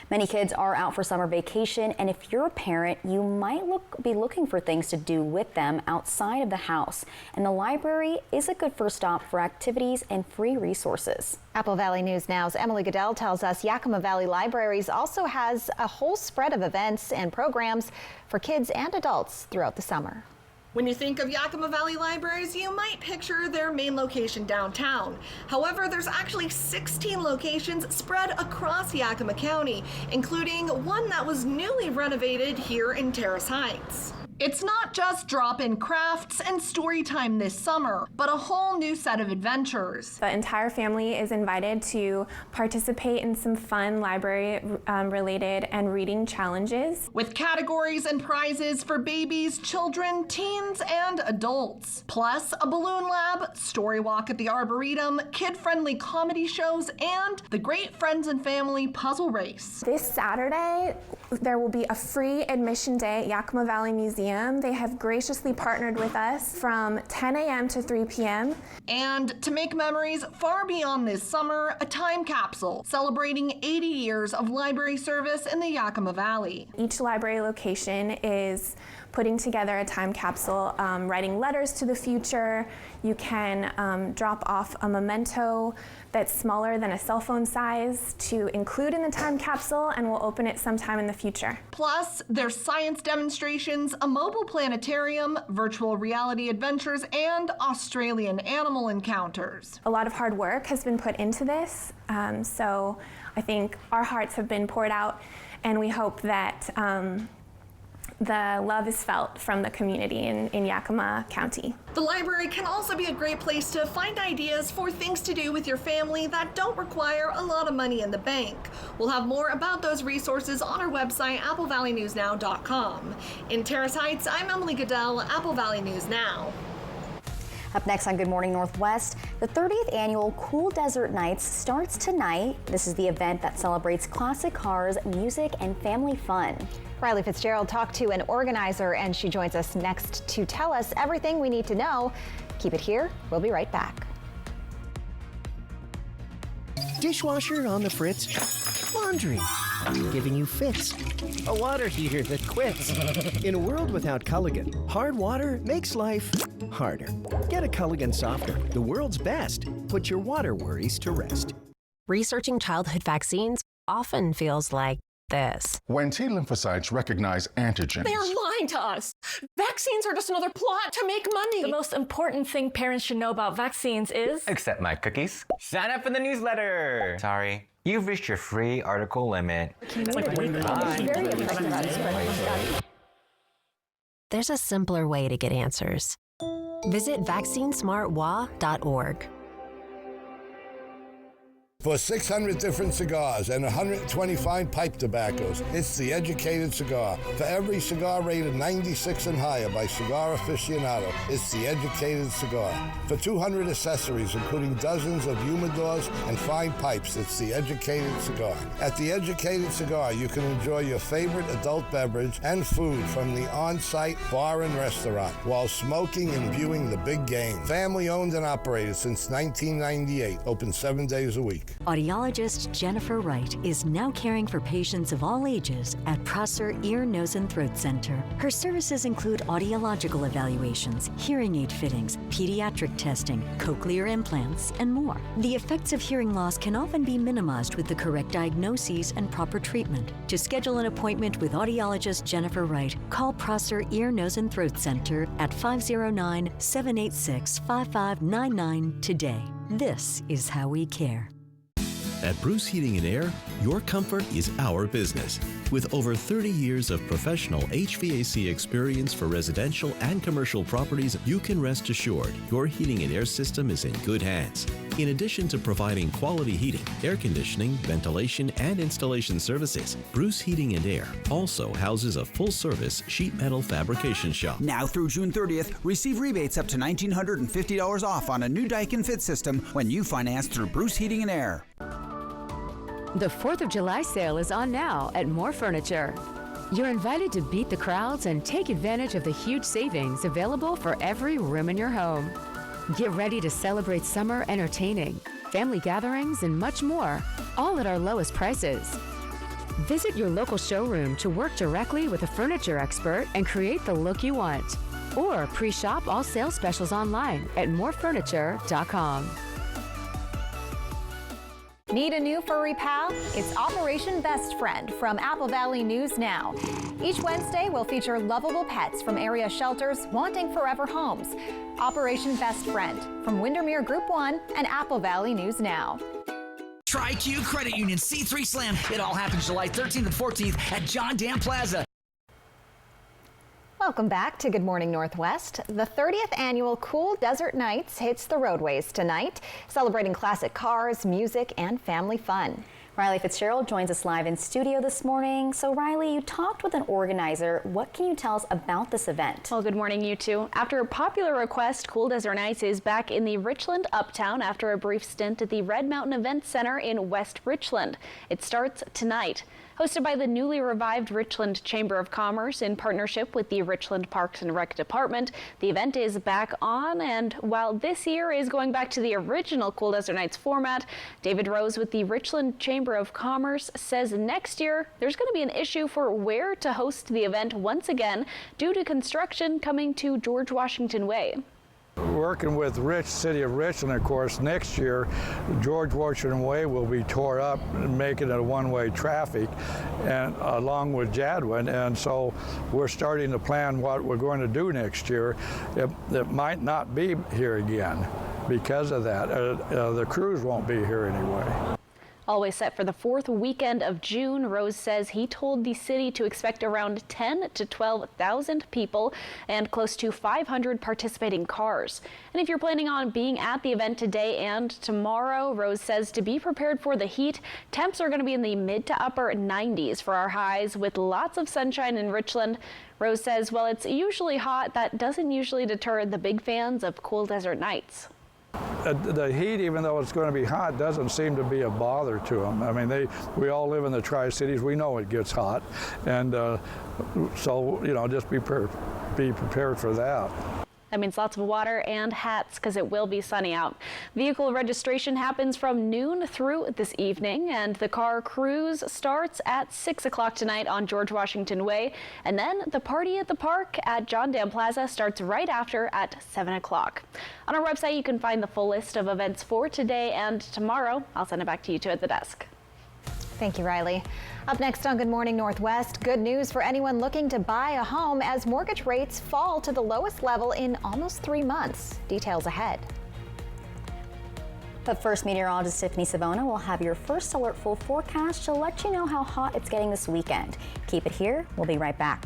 Many kids are out for summer vacation, and if you're a parent, you might be looking for things to do with them outside of the house. And the library is a good first stop for activities and free resources. Apple Valley News Now's Emily Goodell tells us Yakima Valley Libraries also has a whole spread of events and programs for kids and adults throughout the summer. When you think of Yakima Valley Libraries, you might picture their main location downtown. However, there's actually 16 locations spread across Yakima County, including one that was newly renovated here in Terrace Heights. It's not just drop-in crafts and story time this summer, but a whole new set of adventures. The entire family is invited to participate in some fun library-related and reading challenges. With categories and prizes for babies, children, teens, and adults. Plus, a balloon lab, story walk at the Arboretum, kid-friendly comedy shows, and the Great Friends and Family puzzle race. This Saturday, there will be a free admission day at Yakima Valley Museum. They have graciously partnered with us from 10 a.m. to 3 p.m. And to make memories far beyond this summer, a time capsule celebrating 80 years of library service in the Yakima Valley. Each library location is putting together a time capsule, writing letters to the future. You can drop off a memento that's smaller than a cell phone size to include in the time capsule, and we'll open it sometime in the future. Plus, there's science demonstrations, a mobile planetarium, virtual reality adventures, and Australian animal encounters. A lot of hard work has been put into this, so I think our hearts have been poured out, and we hope that the love is felt from the community in Yakima County. The library can also be a great place to find ideas for things to do with your family that don't require a lot of money in the bank. We'll have more about those resources on our website, applevalleynewsnow.com. In Terrace Heights, I'm Emily Goodell, Apple Valley News Now. Up next on Good Morning Northwest, the 30th annual Cool Desert Nights starts tonight. This is the event that celebrates classic cars, music, and family fun. Riley Fitzgerald talked to an organizer, and she joins us next to tell us everything we need to know. Keep it here. We'll be right back. Dishwasher on the fritz. Laundry giving you fits. A water heater that quits. In a world without Culligan, hard water makes life harder. Get a Culligan softener, the world's best. Put your water worries to rest. Researching childhood vaccines often feels like this. When T lymphocytes recognize antigens. They are lying to us. Vaccines are just another plot to make money. The most important thing parents should know about vaccines is... Accept my cookies. Sign up for the newsletter. Sorry. You've reached your free article limit. There's a simpler way to get answers. Visit vaccinesmartwa.org. For 600 different cigars and 125 pipe tobaccos, it's The Educated Cigar. For every cigar rated 96 and higher by Cigar Aficionado, it's The Educated Cigar. For 200 accessories, including dozens of humidors and fine pipes, it's The Educated Cigar. At The Educated Cigar, you can enjoy your favorite adult beverage and food from the on-site bar and restaurant while smoking and viewing the big game. Family owned and operated since 1998, open 7 days a week. Audiologist Jennifer Wright is now caring for patients of all ages at Prosser Ear, Nose, and Throat Center. Her services include audiological evaluations, hearing aid fittings, pediatric testing, cochlear implants, and more. The effects of hearing loss can often be minimized with the correct diagnoses and proper treatment. To schedule an appointment with audiologist Jennifer Wright, call Prosser Ear, Nose, and Throat Center at 509-786-5599 today. This is how we care. At Bruce Heating and Air, your comfort is our business. With over 30 years of professional HVAC experience for residential and commercial properties, you can rest assured your heating and air system is in good hands. In addition to providing quality heating, air conditioning, ventilation, and installation services, Bruce Heating and Air also houses a full-service sheet metal fabrication shop. Now through June 30th, receive rebates up to $1,950 off on a new Daikin Fit system when you finance through Bruce Heating and Air. The 4th of July sale is on now at More Furniture. You're invited to beat the crowds and take advantage of the huge savings available for every room in your home. Get ready to celebrate summer entertaining, family gatherings, and much more, all at our lowest prices. Visit your local showroom to work directly with a furniture expert and create the look you want. Or pre-shop all sales specials online at morefurniture.com. Need a new furry pal? It's Operation Best Friend from Apple Valley News Now. Each Wednesday, we'll feature lovable pets from area shelters wanting forever homes. Operation Best Friend from Windermere Group 1 and Apple Valley News Now. Tri-Q Credit Union C3 Slam. It all happens July 13th and 14th at John Dam Plaza. Welcome back to Good Morning Northwest. The 30th annual Cool Desert Nights hits the roadways tonight, celebrating classic cars, music, and family fun. Riley Fitzgerald joins us live in studio this morning. So Riley, you talked with an organizer. What can you tell us about this event? Well, good morning, you two. After a popular request, Cool Desert Nights is back in the Richland Uptown after a brief stint at the Red Mountain Event Center in West Richland. It starts tonight. Hosted by the newly revived Richland Chamber of Commerce in partnership with the Richland Parks and Rec Department, the event is back on, and while this year is going back to the original Cool Desert Nights format, David Rose with the Richland Chamber of Commerce says next year there's going to be an issue for where to host the event once again due to construction coming to George Washington Way. Working with City of Richland, of course, next year, George Washington Way will be tore up, making it a one-way traffic, and along with Jadwin. And so we're starting to plan what we're going to do next year. It might not be here again because of that. The crews won't be here anyway. Always set for the 4th weekend of June, Rose says he told the city to expect around 10 to 12,000 people and close to 500 participating cars. And if you're planning on being at the event today and tomorrow, Rose says to be prepared for the heat. Temps are going to be in the mid to upper 90s for our highs with lots of sunshine in Richland. Rose says while it's usually hot, that doesn't usually deter the big fans of Cool Desert Nights. The heat, even though it's going to be hot, doesn't seem to be a bother to them. I mean, we all live in the Tri-Cities. We know it gets hot, and so just be prepared for that. That means lots of water and hats because it will be sunny out. Vehicle registration happens from noon through this evening, and the car cruise starts at 6 o'clock tonight on George Washington Way. And then the party at the park at John Dam Plaza starts right after at 7 o'clock. On our website, you can find the full list of events for today and tomorrow. I'll send it back to you two at the desk. Thank you, Riley. Up next on Good Morning Northwest, good news for anyone looking to buy a home as mortgage rates fall to the lowest level in almost 3 months. Details ahead. But first, meteorologist Tiffany Savona will have your first alert full forecast to let you know how hot it's getting this weekend. Keep it here. We'll be right back.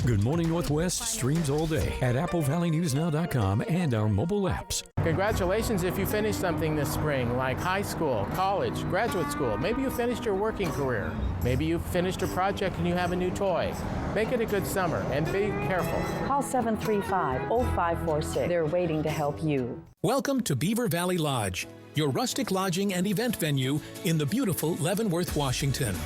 Good Morning Northwest streams all day at AppleValleyNewsNow.com and our mobile apps. Congratulations if you finished something this spring, like high school, college, graduate school. Maybe you finished your working career. Maybe you finished a project and you have a new toy. Make it a good summer and be careful. Call 735-0546. They're waiting to help you. Welcome to Beaver Valley Lodge, your rustic lodging and event venue in the beautiful Leavenworth, Washington.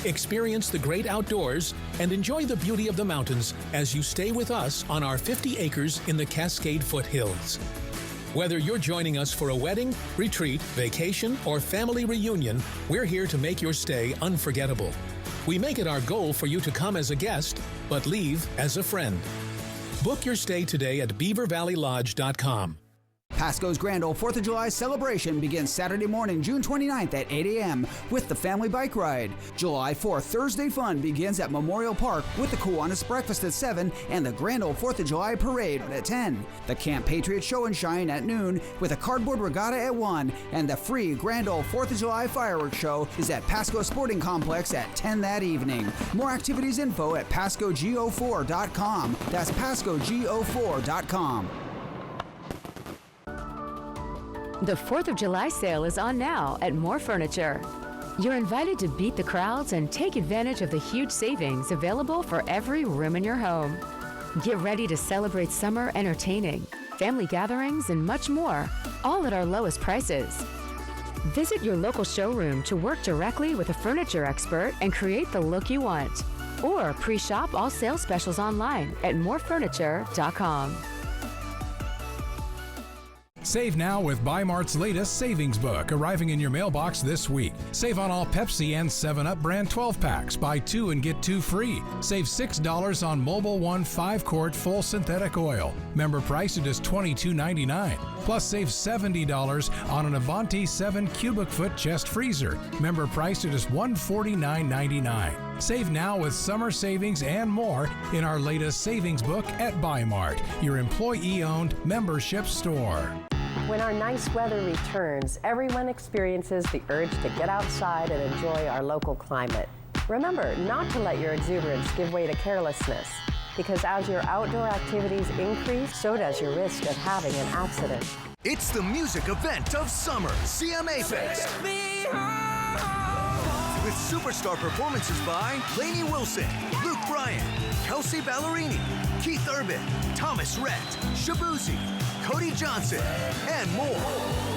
Experience the great outdoors and enjoy the beauty of the mountains as you stay with us on our 50 acres in the Cascade Foothills. Whether you're joining us for a wedding, retreat, vacation, or family reunion, we're here to make your stay unforgettable. We make it our goal for you to come as a guest, but leave as a friend. Book your stay today at beavervalleylodge.com. Pasco's Grand Ole 4th of July celebration begins Saturday morning, June 29th at 8 a.m. with the family bike ride. July 4th Thursday fun begins at Memorial Park with the Kiwanis Breakfast at 7 and the Grand Ole 4th of July Parade at 10. The Camp Patriot Show and Shine at noon with a cardboard regatta at 1, and the free Grand Ole 4th of July Fireworks Show is at Pasco Sporting Complex at 10 that evening. More activities info at PascoGO4.com. That's PascoGO4.com. The 4th of July sale is on now at More Furniture. You're invited to beat the crowds and take advantage of the huge savings available for every room in your home. Get ready to celebrate summer entertaining, family gatherings, and much more, all at our lowest prices. Visit your local showroom to work directly with a furniture expert and create the look you want. Or pre-shop all sales specials online at morefurniture.com. Save now with Bi-Mart's latest savings book, arriving in your mailbox this week. Save on all Pepsi and 7-Up brand 12-packs. Buy 2 and get 2 free. Save $6 on Mobil 1 5-quart full synthetic oil. Member price it is $22.99. Plus save $70 on an Avanti 7 cubic foot chest freezer. Member price it is $149.99. Save now with summer savings and more in our latest savings book at Bi-Mart, your employee-owned membership store. When our nice weather returns, everyone experiences the urge to get outside and enjoy our local climate. Remember not to let your exuberance give way to carelessness, because as your outdoor activities increase, so does your risk of having an accident. It's the music event of summer, CMA Fest. With superstar performances by Lainey Wilson, Luke Bryan, Kelsey Ballerini, Keith Urban, Thomas Rhett, Shabuzi, Cody Johnson, and more.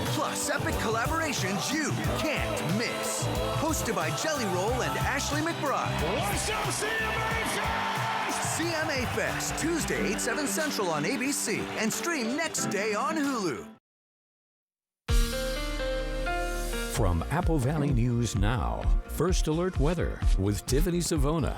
Plus epic collaborations you can't miss. Hosted by Jelly Roll and Ashley McBride. What's up, CMA Fest? CMA Fest, Tuesday, 8/7 Central on ABC, and stream next day on Hulu. From Apple Valley News Now, First Alert Weather with Tiffany Savona.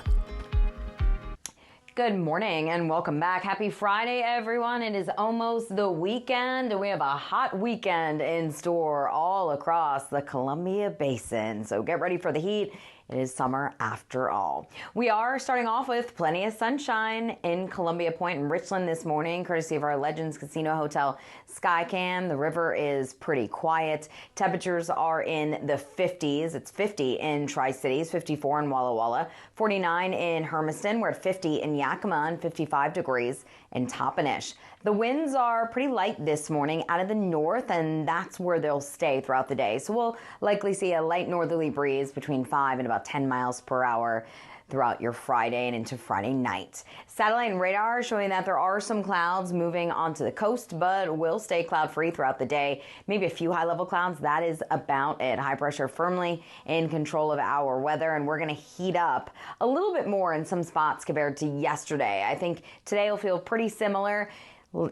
Good morning and welcome back. Happy Friday, everyone. It is almost the weekend and we have a hot weekend in store all across the Columbia Basin. So get ready for the heat. It is summer after all. We are starting off with plenty of sunshine in Columbia Point and Richland this morning, courtesy of our Legends Casino Hotel Skycam. The river is pretty quiet. Temperatures are in the 50s. It's 50 in Tri-Cities, 54 in Walla Walla, 49 in Hermiston. We're at 50 in Yakima and 55 degrees in Toppenish. The winds are pretty light this morning out of the north, and that's where they'll stay throughout the day. So we'll likely see a light northerly breeze between 5 and about 10 miles per hour throughout your Friday and into Friday night. Satellite and radar showing that there are some clouds moving onto the coast, but will stay cloud-free throughout the day. Maybe a few high-level clouds. That is about it. High pressure firmly in control of our weather, and we're going to heat up a little bit more in some spots compared to yesterday. I think today will feel pretty similar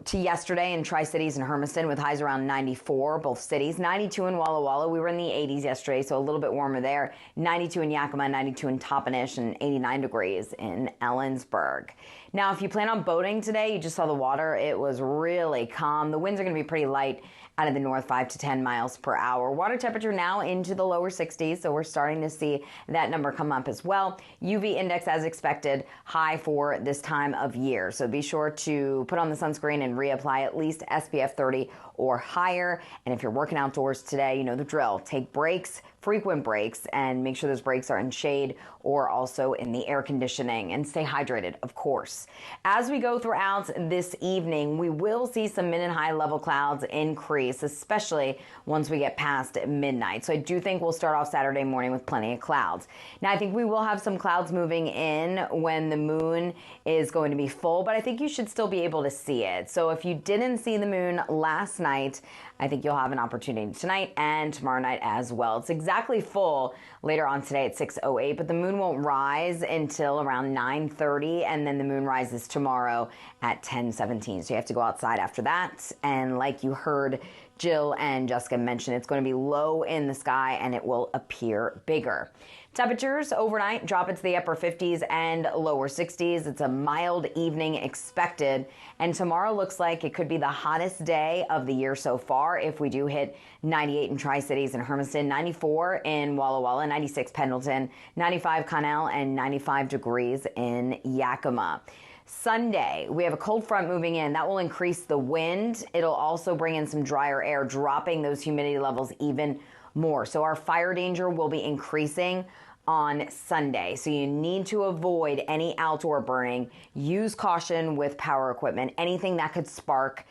to yesterday in Tri-Cities and Hermiston with highs around 94, both cities. 92 in Walla Walla. We were in the 80s yesterday, so a little bit warmer there. 92 in Yakima, 92 in Toppenish, and 89 degrees in Ellensburg. Now, if you plan on boating today, you just saw the water. It was really calm. The winds are going to be pretty light out of the north, 5 to 10 miles per hour. Water temperature now into the lower 60s, so we're starting to see that number come up as well. UV index, as expected, high for this time of year. So be sure to put on the sunscreen and reapply at least SPF 30 or higher. And if you're working outdoors today, you know the drill. Take breaks, frequent breaks, and make sure those breaks are in shade or also in the air conditioning, and stay hydrated, of course. As we go throughout this evening, we will see some mid and high level clouds increase, especially once we get past midnight. So I do think we'll start off Saturday morning with plenty of clouds. Now, I think we will have some clouds moving in when the moon is going to be full, but I think you should still be able to see it. So if you didn't see the moon last night, I think you'll have an opportunity tonight and tomorrow night as well. It's exactly full later on today at 6:08, but the moon won't rise until around 9:30, and then the moon rises tomorrow at 10:17. So you have to go outside after that. And like you heard Jill and Jessica mention, it's going to be low in the sky and it will appear bigger. Temperatures overnight drop into the upper 50s and lower 60s. It's a mild evening expected. And tomorrow looks like it could be the hottest day of the year so far if we do hit 98 in Tri-Cities and Hermiston, 94 in Walla Walla, 96 Pendleton, 95 Connell, and 95 degrees in Yakima. Sunday, we have a cold front moving in. That will increase the wind. It'll also bring in some drier air, dropping those humidity levels even more. So our fire danger will be increasing on Sunday. So you need to avoid any outdoor burning. Use caution with power equipment, anything that could spark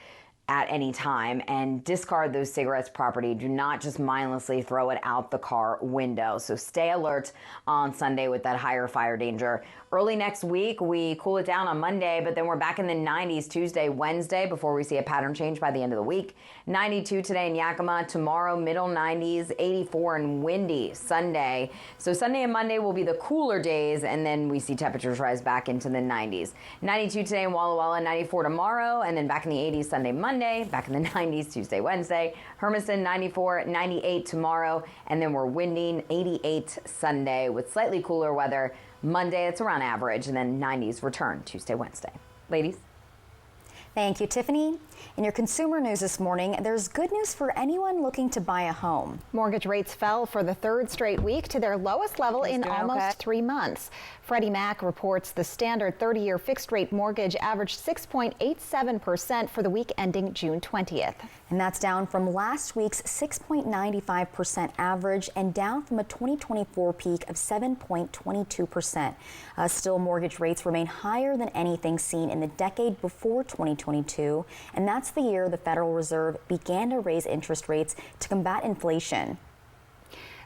at any time, and discard those cigarettes property. Do not just mindlessly throw it out the car window. So stay alert on Sunday with that higher fire danger. Early next week, we cool it down on Monday, but then we're back in the 90s Tuesday, Wednesday before we see a pattern change by the end of the week. 92 today in Yakima, tomorrow middle 90s, 84 and windy Sunday. So Sunday and Monday will be the cooler days, and then we see temperatures rise back into the 90s. 92 today in Walla Walla, 94 tomorrow, and then back in the 80s Sunday, Monday, back in the 90s Tuesday, Wednesday. Hermiston 94, 98 tomorrow, and then we're winding 88 Sunday with slightly cooler weather. Monday, it's around average, and then 90s return Tuesday, Wednesday. Ladies? Thank you, Tiffany. In your consumer news this morning, there's good news for anyone looking to buy a home. Mortgage rates fell for the third straight week to their lowest level in almost 3 months. Freddie Mac reports the standard 30-year fixed-rate mortgage averaged 6.87% for the week ending June 20th. And that's down from last week's 6.95% average and down from a 2024 peak of 7.22%. Still, mortgage rates remain higher than anything seen in the decade before 2022, and that's the year the Federal Reserve began to raise interest rates to combat inflation.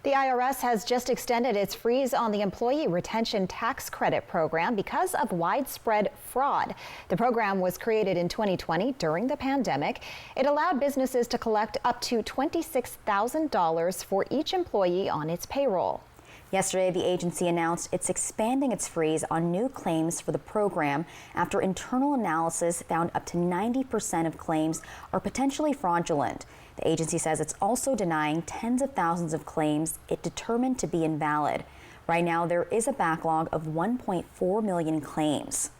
The IRS has just extended its freeze on the Employee Retention Tax Credit program because of widespread fraud. The program was created in 2020 during the pandemic. It allowed businesses to collect up to $26,000 for each employee on its payroll. Yesterday, the agency announced it's expanding its freeze on new claims for the program after internal analysis found up to 90% of claims are potentially fraudulent. The agency says it's also denying tens of thousands of claims it determined to be invalid. Right now, there is a backlog of 1.4 million claims.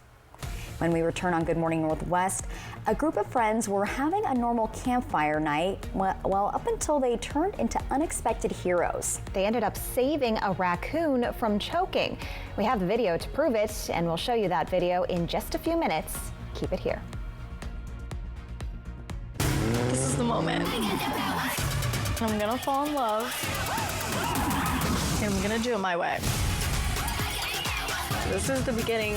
When we return on Good Morning Northwest, a group of friends were having a normal campfire night, well, up until they turned into unexpected heroes. They ended up saving a raccoon from choking. We have the video to prove it, and we'll show you that video in just a few minutes. Keep it here. This is the moment. I'm gonna fall in love, and I'm gonna do it my way. This is the beginning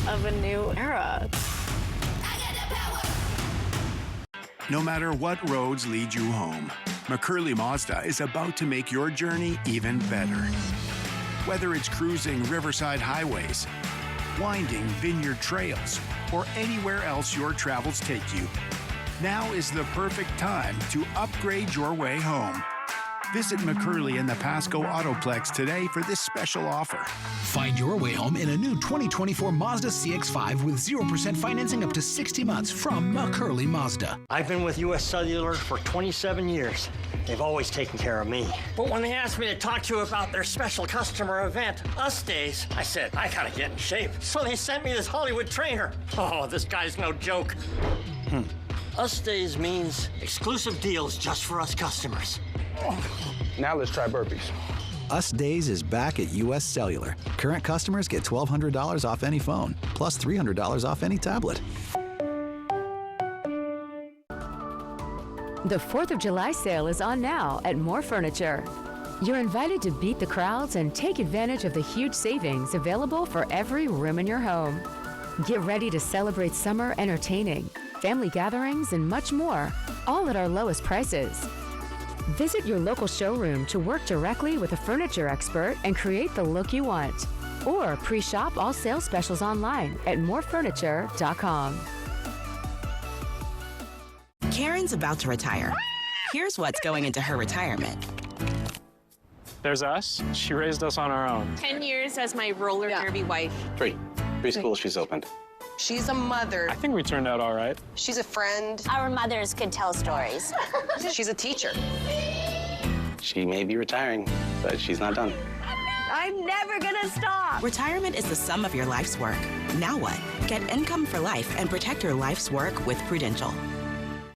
of a new era. No matter what roads lead you home, McCurley Mazda is about to make your journey even better. Whether it's cruising riverside highways, winding vineyard trails, or anywhere else your travels take you, now is the perfect time to upgrade your way home. Visit McCurley in the Pasco Autoplex today for this special offer. Find your way home in a new 2024 Mazda CX-5 with 0% financing up to 60 months from McCurley Mazda. I've been with U.S. Cellular for 27 years. They've always taken care of me. But when they asked me to talk to you about their special customer event, Us Days, I said, I gotta get in shape. So they sent me this Hollywood trainer. Oh, this guy's no joke. Us Days means exclusive deals just for us customers. Now let's try burpees. Us Days is back at U.S. Cellular. Current customers get $1,200 off any phone, plus $300 off any tablet. The 4th of July sale is on now at More Furniture. You're invited to beat the crowds and take advantage of the huge savings available for every room in your home. Get ready to celebrate summer entertaining, family gatherings, and much more, all at our lowest prices. Visit your local showroom to work directly with a furniture expert and create the look you want. Or pre-shop all sales specials online at morefurniture.com. Karen's about to retire. Here's what's going into her retirement. There's us. She raised us on our own. 10 years as my roller derby wife. 3. Preschool she's opened. She's a mother. I think we turned out all right. She's a friend. Our mothers could tell stories. She's a teacher. She may be retiring, but she's not done. I'm never gonna stop. Retirement is the sum of your life's work. Now what? Get income for life and protect your life's work with Prudential.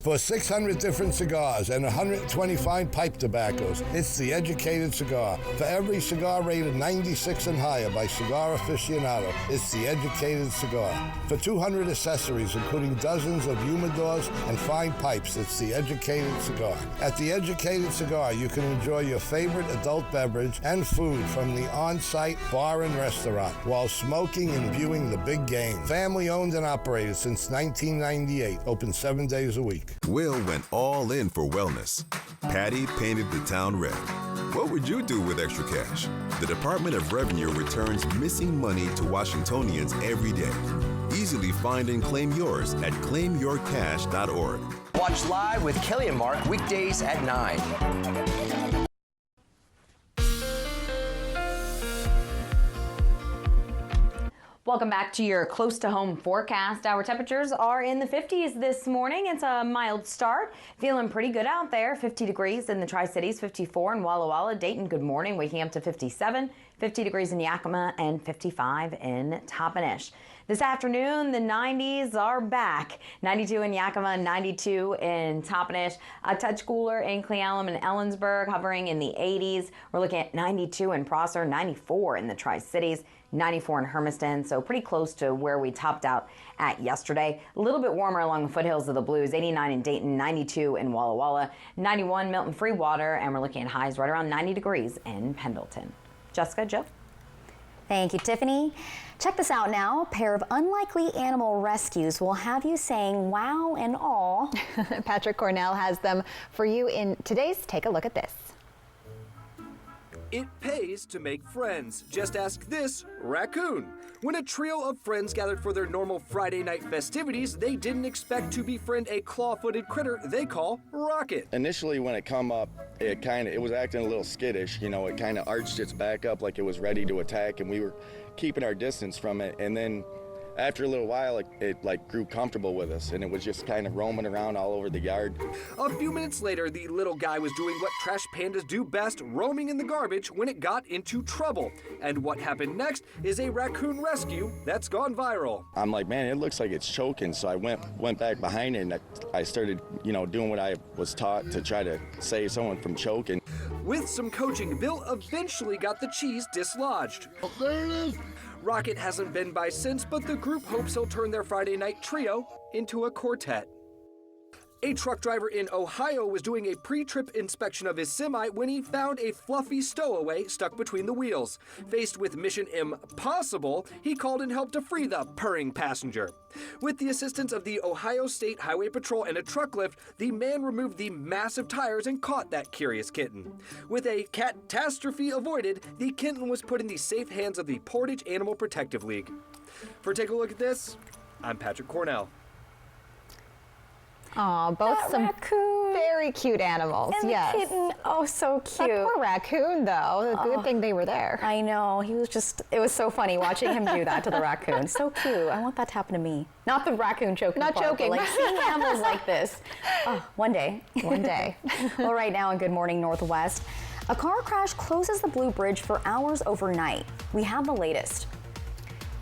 For 600 different cigars and 120 fine pipe tobaccos, it's The Educated Cigar. For every cigar rated 96 and higher by Cigar Aficionado, it's The Educated Cigar. For 200 accessories, including dozens of humidors and fine pipes, it's The Educated Cigar. At The Educated Cigar, you can enjoy your favorite adult beverage and food from the on-site bar and restaurant while smoking and viewing the big game. Family owned and operated since 1998, open 7 days a week. Will went all in for wellness. Patty painted the town red. What would you do with extra cash? The Department of Revenue returns missing money to Washingtonians every day. Easily find and claim yours at claimyourcash.org. Watch live with Kelly and Mark weekdays at 9. Welcome back to your close to home forecast. Our temperatures are in the 50s this morning. It's a mild start. Feeling pretty good out there. 50 degrees in the Tri-Cities, 54 in Walla Walla. Dayton, good morning. Waking up to 57, 50 degrees in Yakima, and 55 in Toppenish. This afternoon, the 90s are back. 92 in Yakima, 92 in Toppenish. A touch cooler in Cle Elum and Ellensburg, hovering in the 80s. We're looking at 92 in Prosser, 94 in the Tri-Cities. 94 in Hermiston, so pretty close to where we topped out at yesterday. A little bit warmer along the foothills of the Blues, 89 in Dayton, 92 in Walla Walla, 91 Milton Freewater, and we're looking at highs right around 90 degrees in Pendleton. Jessica, Joe? Thank you, Tiffany. Check this out now. A pair of unlikely animal rescues will have you saying wow and aw. Patrick Cornell has them for you in today's Take a Look at This. It pays to make friends. Just ask this raccoon. When a trio of friends gathered for their normal Friday night festivities, they didn't expect to befriend a claw-footed critter they call Rocket. Initially, when it come up, it was acting a little skittish. You know, it kind of arched its back up like it was ready to attack, and we were keeping our distance from it. And then after a little while, it grew comfortable with us, and it was just kind of roaming around all over the yard. A few minutes later, the little guy was doing what trash pandas do best, roaming in the garbage, when it got into trouble. And what happened next is a raccoon rescue that's gone viral. I'm like, man, it looks like it's choking, so I went back behind it, and I started, doing what I was taught to try to save someone from choking. With some coaching, Bill eventually got the cheese dislodged. Oh, there it is. Rocket hasn't been by since, but the group hopes he'll turn their Friday night trio into a quartet. A truck driver in Ohio was doing a pre-trip inspection of his semi when he found a fluffy stowaway stuck between the wheels. Faced with mission impossible, he called and helped to free the purring passenger. With the assistance of the Ohio State Highway Patrol and a truck lift, the man removed the massive tires and caught that curious kitten. With a catastrophe avoided, the kitten was put in the safe hands of the Portage Animal Protective League. For Take a Look at This, I'm Patrick Cornell. Aw, both that some raccoon. Very cute animals. And yes. the kitten, oh, so cute. That poor raccoon, though. The good thing they were there. I know. It was so funny watching him do that to the raccoon. So cute. I want that to happen to me. Not the raccoon choking Not part, joking. but like seeing animals like this. Oh, one day. One day. Well, right now in Good Morning Northwest, a car crash closes the Blue Bridge for hours overnight. We have the latest.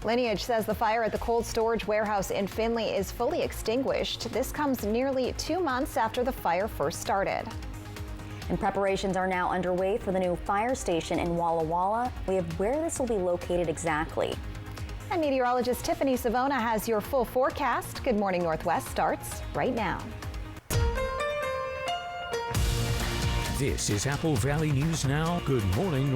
Lineage says the fire at the cold storage warehouse in Findlay is fully extinguished. This comes nearly 2 months after the fire first started. And preparations are now underway for the new fire station in Walla Walla. We have where this will be located exactly. And meteorologist Tiffany Savona has your full forecast. Good Morning Northwest starts right now. This is Apple Valley News Now. Good morning.